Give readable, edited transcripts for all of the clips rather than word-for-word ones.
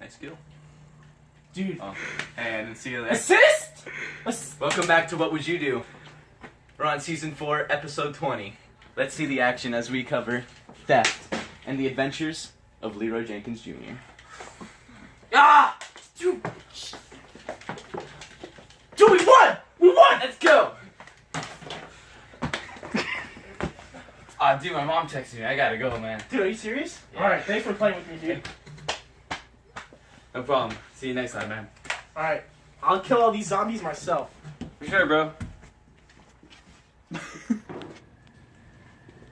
Nice kill. Dude. Oh. And see you later. Assist? Welcome back to What Would You Do? We're on Season 4, Episode 20. Let's see the action as we cover theft and the adventures of Leroy Jenkins Jr. Ah! Dude, we won! We won! Let's go! Dude, my mom texted me. I gotta go, man. Dude, are you serious? Yeah. Alright, thanks for playing with me, dude. No problem. See you next time, man. Alright, I'll kill all these zombies myself. For sure, bro.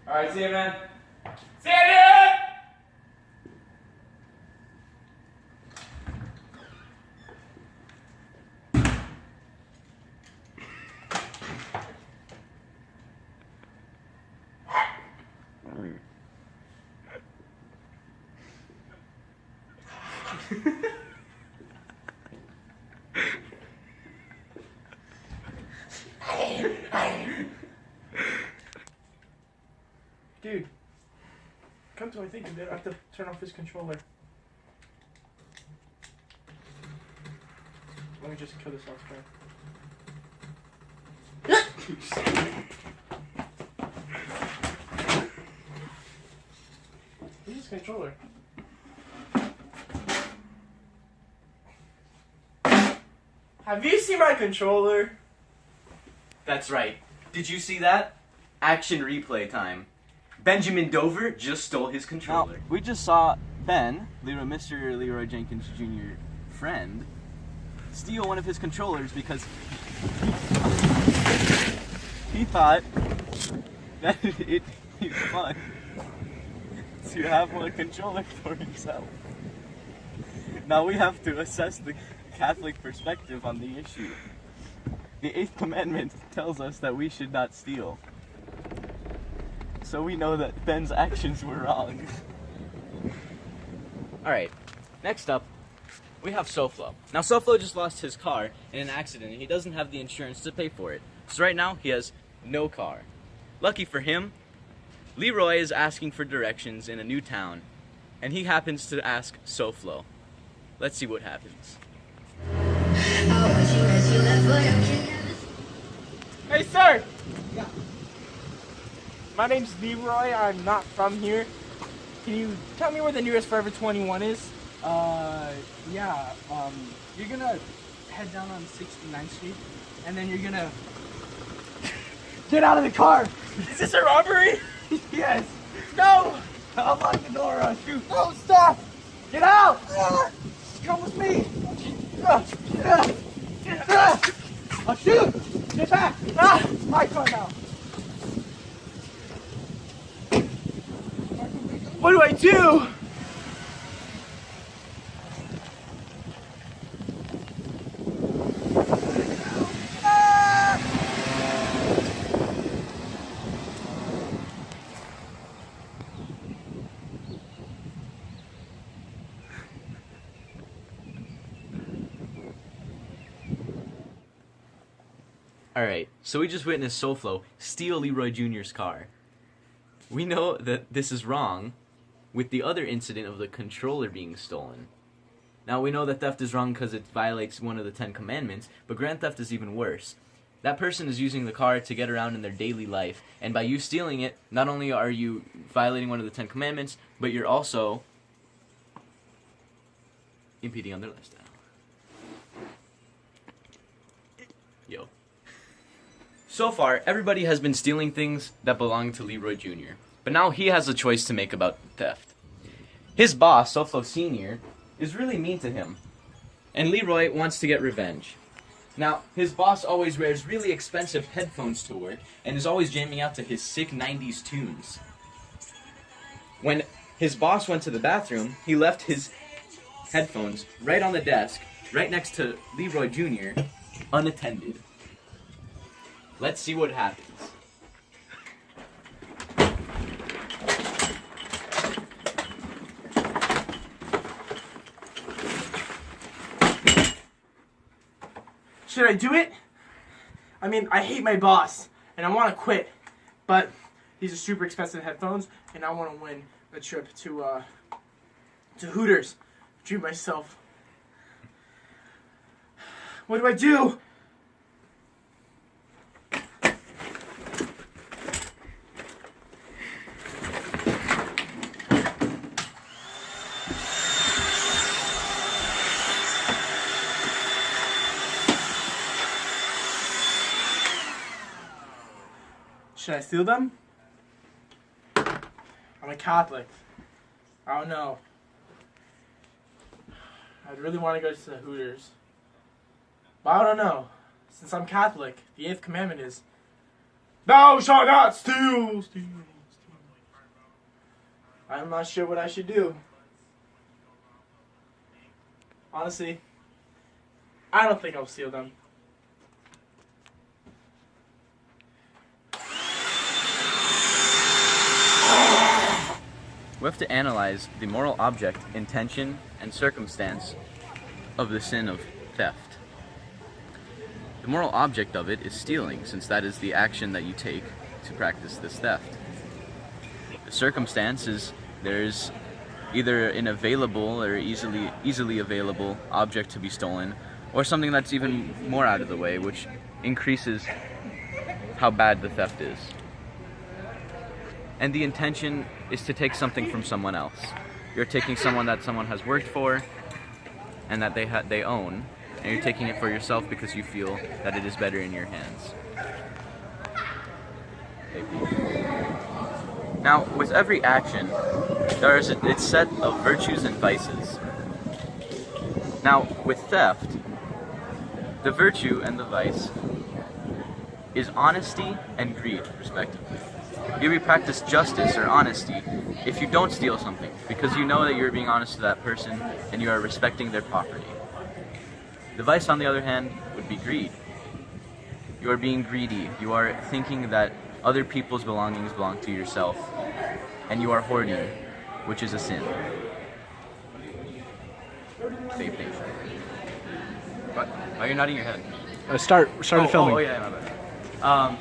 Alright, see you, man. See ya, dude! Dude, come to think of it, I have to turn off his controller. Let me just kill this last guy. Where's his controller? Have you seen my controller? That's right. Did you see that? Action replay time. Benjamin Dover just stole his controller. Now, we just saw Ben, Mr. Leroy Jenkins Jr. friend, steal one of his controllers because he thought that it'd be fun to have one controller for himself. Now we have to assess the Catholic perspective on the issue. The 8th commandment tells us that we should not steal. So we know that Ben's actions were wrong. Alright, next up, we have Soflo. Now Soflo just lost his car in an accident and he doesn't have the insurance to pay for it. So right now, he has no car. Lucky for him, Leroy is asking for directions in a new town, and he happens to ask Soflo. Let's see what happens. Hey, sir! Yeah. My name's Leroy. I'm not from here. Can you tell me where the nearest Forever 21 is? Yeah, you're gonna head down on 69th Street, and then you're gonna get out of the car! Is this a robbery? Yes! No! I'll lock the door on you! No, stop! Get out! Come with me! I'll shoot! Get back! My car now! What do I do? Alright, so we just witnessed Soflo steal Leroy Jr.'s car. We know that this is wrong with the other incident of the controller being stolen. Now we know that theft is wrong because it violates one of the 10 commandments, but grand theft is even worse. That person is using the car to get around in their daily life, and by you stealing it, not only are you violating one of the 10 commandments, but you're also impeding on their lifestyle. Yo. So far, everybody has been stealing things that belong to Leroy Jr., but now he has a choice to make about theft. His boss, Soflo Sr., is really mean to him, and Leroy wants to get revenge. Now, his boss always wears really expensive headphones to work and is always jamming out to his sick 90s tunes. When his boss went to the bathroom, he left his headphones right on the desk, right next to Leroy Jr., unattended. Let's see what happens. Should I do it? I mean, I hate my boss, and I want to quit, but these are super expensive headphones, and I want to win a trip to Hooters. Treat myself What do I do? Should I steal them? I'm a Catholic. I don't know. I'd really want to go to the Hooters. But I don't know. Since I'm Catholic, the 8th commandment is, thou shalt not steal. I'm not sure what I should do. Honestly, I don't think I'll steal them. We have to analyze the moral object, intention, and circumstance of the sin of theft. The moral object of it is stealing, since that is the action that you take to practice this theft. The circumstance is there's either an available or easily available object to be stolen, or something that's even more out of the way, which increases how bad the theft is. And the intention is to take something from someone else. You're taking someone that someone has worked for and that they own, and you're taking it for yourself because you feel that it is better in your hands. Now, with every action, there is a set of virtues and vices. Now, with theft, the virtue and the vice is honesty and greed, respectively. You practice justice or honesty if you don't steal something, because you know that you're being honest to that person and you are respecting their property. The vice, on the other hand, would be greed. You are being greedy. You are thinking that other people's belongings belong to yourself, and you are hoarding, which is a sin. Same thing. What? Why are you nodding your head? Started filming. Oh yeah, my bad.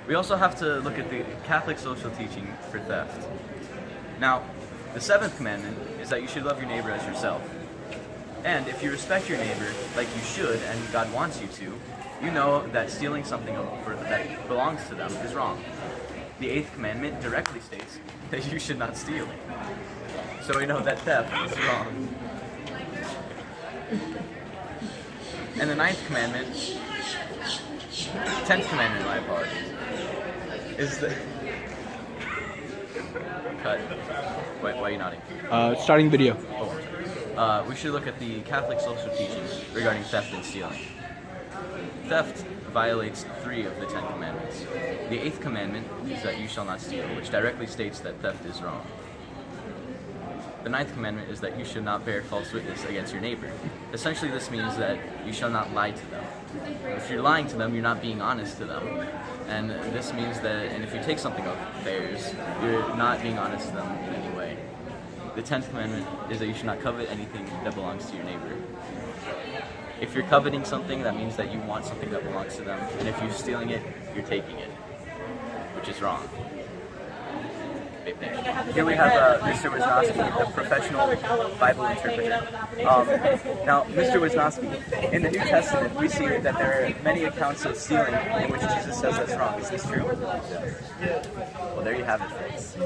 We also have to look at the Catholic social teaching for theft. Now, the 7th commandment is that you should love your neighbor as yourself. And if you respect your neighbor like you should, and God wants you to, you know that stealing something that belongs to them is wrong. The 8th commandment directly states that you should not steal. So we know that theft is wrong. And the 9th commandment, 10th commandment, my apologies, is the... Cut. Why are you nodding? Starting video. We should look at the Catholic social teachings regarding theft and stealing. Theft violates 3 of the 10 commandments. The 8th commandment is that you shall not steal, which directly states that theft is wrong. The 9th commandment is that you should not bear false witness against your neighbor. Essentially, this means that you shall not lie to them. If you're lying to them, you're not being honest to them. And this means that, and if you take something of theirs, you're not being honest to them in any way. The 10th commandment is that you should not covet anything that belongs to your neighbor. If you're coveting something, that means that you want something that belongs to them. And if you're stealing it, you're taking it, which is wrong. Here we have Mr. Wiznizzle, a professional Bible interpreter. Now, Mr. Wiznizzle, in the New Testament, we see that there are many accounts of stealing in which Jesus says that's wrong. Is this true? Well, there you have it, folks.